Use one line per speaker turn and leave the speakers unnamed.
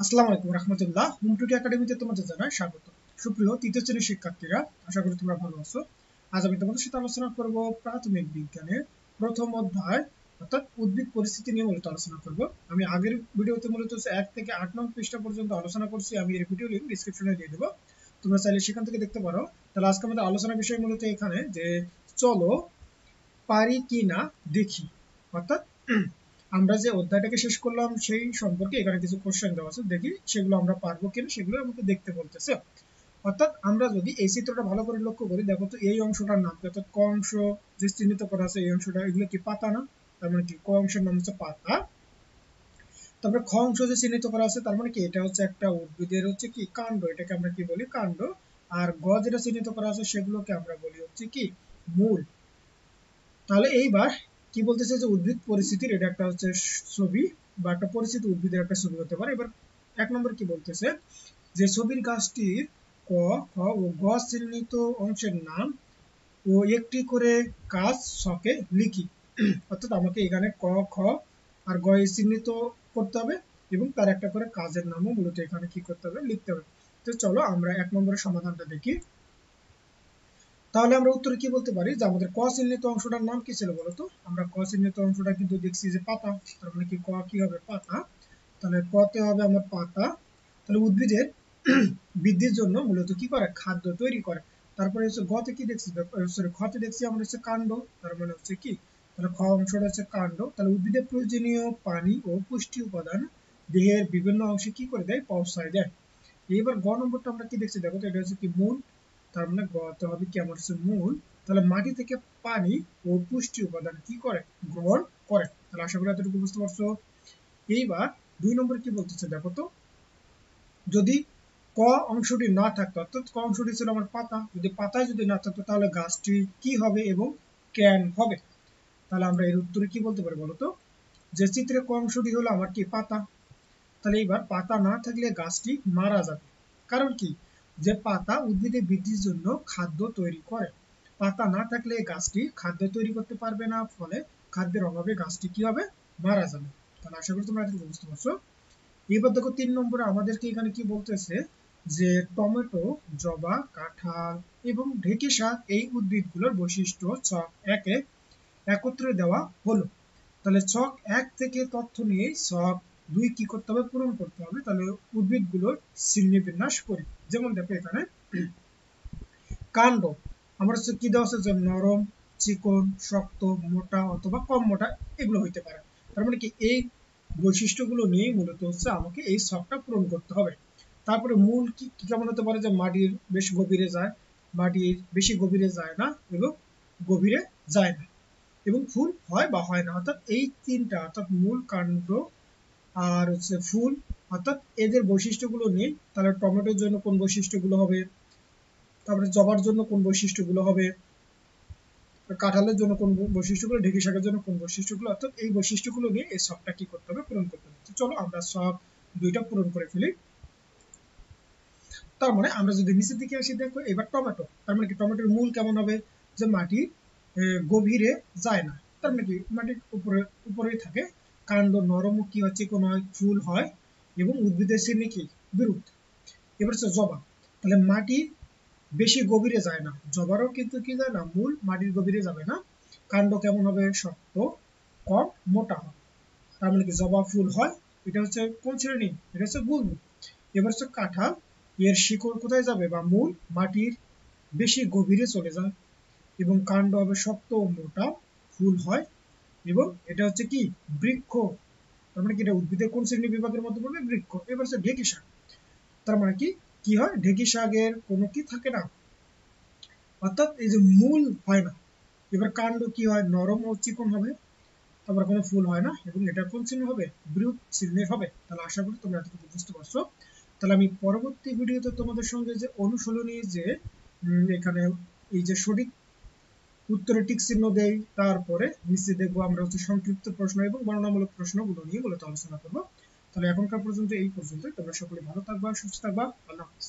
আসসালামু আলাইকুম রাহমাতুল্লাহ। হোম টুডে একাডেমিতে তোমাদের জানাই স্বাগত। সুপ্রিয় তৃতীয় শ্রেণীর শিক্ষার্থীরা, আশা করি তোমরা ভালো আছো। আজ আমি তোমাদের সাথে আলোচনা করব প্রাথমিক বিজ্ঞানের প্রথম অধ্যায় অর্থাৎ উদ্ভিদ পরিস্থিতি নিয়ে মূলত আলোচনা করব। আমি আগের ভিডিওতে মূলত 1 থেকে 8 নং পৃষ্ঠা পর্যন্ত আলোচনা করছি। আমি এর ভিডিও লিংক ডেসক্রিপশনে দিয়ে দেবো, তোমরা চাইলে সেখান থেকে দেখতে পারো। তাহলে আজকে আমাদের আলোচনার বিষয় মূলত এখানে যে চলো পারি কি না দেখি, অর্থাৎ আমরা যে অধ্যায়টাকে শেষ করলাম সেই সম্পর্কে এখানে কিছু কোশ্চেন দেওয়া আছে, দেখি সেগুলো আমরা পারবো কিনা, সেগুলো আমাকে দেখতে বলতেছে। অর্থাৎ আমরা যদি এই চিত্রটা ভালো করে লক্ষ্য করি, দেখো তো এই অংশটার নাম কি, অর্থাৎ ক অংশ যে চিহ্নিত করা আছে এই অংশটা, এগুলো কি পাতা না? তার মানে কি ক অংশের নাম হচ্ছে পাতা। তারপরে খ অংশ যে চিহ্নিত করা আছে তার মানে কি এটা হচ্ছে একটা উদ্ভিদের হচ্ছে কি কাণ্ড, এটাকে আমরা কি বলি কাণ্ড। আর গ যেটা চিহ্নিত করা আছে সেগুলোকে আমরা বলি হচ্ছে কি মূল। তাহলে এইবার কি বলতেছে যে উদ্ভিদ পরিস্থিতির এটা একটা হচ্ছে ছবি বা একটা পরিচিত উদ্ভিদের একটা ছবি হতে পারে। এবার 1 নম্বর কি বলতেছে যে ছবির গাছটির ক, খ ও গ চিহ্নিত অংশের নাম ও একটি করে কাজ ছকে লিখি। অর্থাৎ আমাকে এখানে ক, খ আর গ চিহ্নিত করতে হবে এবং তার একটা করে কাজের নামও মূলত এখানে কি করতে হবে, লিখতে হবে। তো চলো আমরা 1 নম্বরের সমাধানটা দেখি। তাহলে আমরা উত্তরে কি বলতে পারি যে আমাদের ক চিহ্নিত অংশটার নাম কি ছিল বলতো? আমরা ক চিহ্নিত অংশটা কিন্তু দেখছি যে পাতা, তার মানে কি ক কি হবে পাতা। তাহলে কতে হবে আমার পাতা। তাহলে উদ্ভিদের বৃদ্ধির জন্য মূলত কি করে, খাদ্য তৈরি করে। তারপরে হচ্ছে গতে কি দেখছি, সরি খতে দেখছি আমরা হচ্ছে কাণ্ড, তার মানে হচ্ছে কি, তাহলে খ অংশটা হচ্ছে কাণ্ড। তাহলে উদ্ভিদের প্রয়োজনীয় পানি ও পুষ্টি উপাদান দেহের বিভিন্ন অংশে কি করে দেয়, পৌঁছায় দেয়। এবার গ নম্বরটা আমরা কি দেখছি, দেখো তো এটা হচ্ছে কি মূল, তার মানে গতে হবে কি আমার হচ্ছে মূল। তাহলে মাটি থেকে পানি ও পুষ্টি উপাদান কি করে, গ্রহণ করে। তাহলে আশা করি এতটুকু বুঝতে পারছো। এইবার 2 নম্বর কি বলতেছে দেখো তো, যদি ক অংশটি না থাকতো, অর্থাৎ ক অংশটি ছিল আমার পাতা, যদি পাতায় যদি না থাকতো তাহলে গাছটি কি হবে এবং কেন হবে। তাহলে আমরা এর উত্তরে কি বলতে পারি বলতো, যে চিত্রে ক অংশটি হলো আমার কি পাতা। তাহলে এবার পাতা না থাকলে গাছটি মারা যাবে। কারণ কি, যে পাতা উদ্ভিদের বৃদ্ধির জন্য খাদ্য তৈরি করে, পাতা না থাকলে গাছটি খাদ্য তৈরি করতে পারবে না, ফলে খাদ্যের অভাবে গাছটি কি হবে, মারা যাবে। তাহলে আশা করি তোমরা এতটুকু বুঝতে পারছো। এবার দেখো 3 নম্বরে আমাদেরকে এখানে কি বলতেছে যে টমেটো, জবা, কাঁঠাল এবং ঢেঁকি শাক এই উদ্ভিদগুলোর বৈশিষ্ট্য ছক 1-এ একত্রে দেওয়া হলো। তাহলে ছক 1 থেকে তথ্য নিয়ে ছক 2 কি করতে হবে, পূরণ করতে হবে। তাহলে উদ্ভিদগুলোর শ্রেণীবিন্যাস করি। যেমন দেখো এখানে কাণ্ড আমার হচ্ছে কি দেওয়া আছে, যে নরম, চিকন, শক্ত, মোটা অথবা কম মোটা এগুলো হইতে পারে। তার মানে কি এই বৈশিষ্ট্যগুলো নিয়ে মূলত হচ্ছে আমাকে এই ছকটা পূরণ করতে হবে। তারপরে মূল কি কেমন হতে পারে, যে মাটির বেশ গভীরে যায়, মাটির বেশি গভীরে যায় না এবং গভীরে যায় না, এবং ফুল হয় বা হয় না। অর্থাৎ এই তিনটা, অর্থাৎ মূল, কাণ্ড আর হচ্ছে ফুল, অর্থাৎ এদের বৈশিষ্ট্যগুলো নিয়ে তাহলে টমেটোর জন্য কোন বৈশিষ্ট্যগুলো হবে, তারপরে জবার জন্য কোন বৈশিষ্ট্যগুলো হবে, কাঁঠালের জন্য কোন বৈশিষ্ট্যগুলো, ঢেঁকি শাকের জন্য কোন বৈশিষ্ট্যগুলো, অর্থাৎ এই বৈশিষ্ট্যগুলো নিয়ে এই ছকটা কি করতে হবে, পূরণ করতে হবে। চলো আমরা ছক 2টা পূরণ করে ফেলি। তার মানে আমরা যদি নিচের দিকে আসি, দেখো এবার টমেটো, তার মানে কি টমেটোর মূল কেমন হবে, যে মাটি গভীরে যায় না, তার মানে কি মাটির উপরে উপরেই থাকে, কাণ্ড নরম কি হচ্ছে কোন হয়, ফুল হয় এবং উদ্ভিদের শ্রেণী কি বিরুদ্ধ। এবার হচ্ছে জবা, তাহলে মাটি বেশি গভীরে যায় না, জবারও কিন্তু কি যায় না, মূল মাটির গভীরে যাবে না, কাণ্ড কেমন হবে, শক্ত, কম মোটা হবে। তার মানে কি জবা ফুল হয়, এটা হচ্ছে কোন শ্রেণী, এটা হচ্ছে গুল্ম। এবার হচ্ছে কাঁঠাল, এর শিকড় কোথায় যাবে বা মূল মাটির বেশি গভীরে চলে যায় এবং কাণ্ড হবে শক্ত ও মোটা, ফুল হয় এবং এটা হচ্ছে কি বৃক্ষ। তার মানে কি এটা উদ্ভিদের কোন শ্রেণী বিভাগের মধ্যে পড়বে, বৃক্ষ। এবার হচ্ছে ঢেঁকি শাক, তার মানে কি কি হয়, ঢেঁকি শাকের কোনো কি থাকে না, অর্থাৎ এই যে মূল হয় না। এবার কাণ্ড কি হয়, নরম ও চিকন হবে, তারপর কোনো ফুল হয় না এবং এটা কোন শ্রেণী হবে, বৃহৎ শ্রেণীর হবে। তাহলে আশা করি তোমরা এতটুকু বুঝতে পারছো। তাহলে আমি পরবর্তী ভিডিওতে তোমাদের সঙ্গে যে অনুশীলনী যে এখানে এই যে সঠিক উত্তরে টিক চিহ্ন দেই, তারপরে নিচে দেখবো আমরা হচ্ছে সংক্ষিপ্ত প্রশ্ন এবং বর্ণনামূলক প্রশ্নগুলো নিয়ে মূলত আলোচনা করবো। তাহলে এখনকার পর্যন্ত এই পর্যন্ত, তোমরা সকলে ভালো থাকবা, সুস্থ থাকবা, আল্লাহ হাফিজ।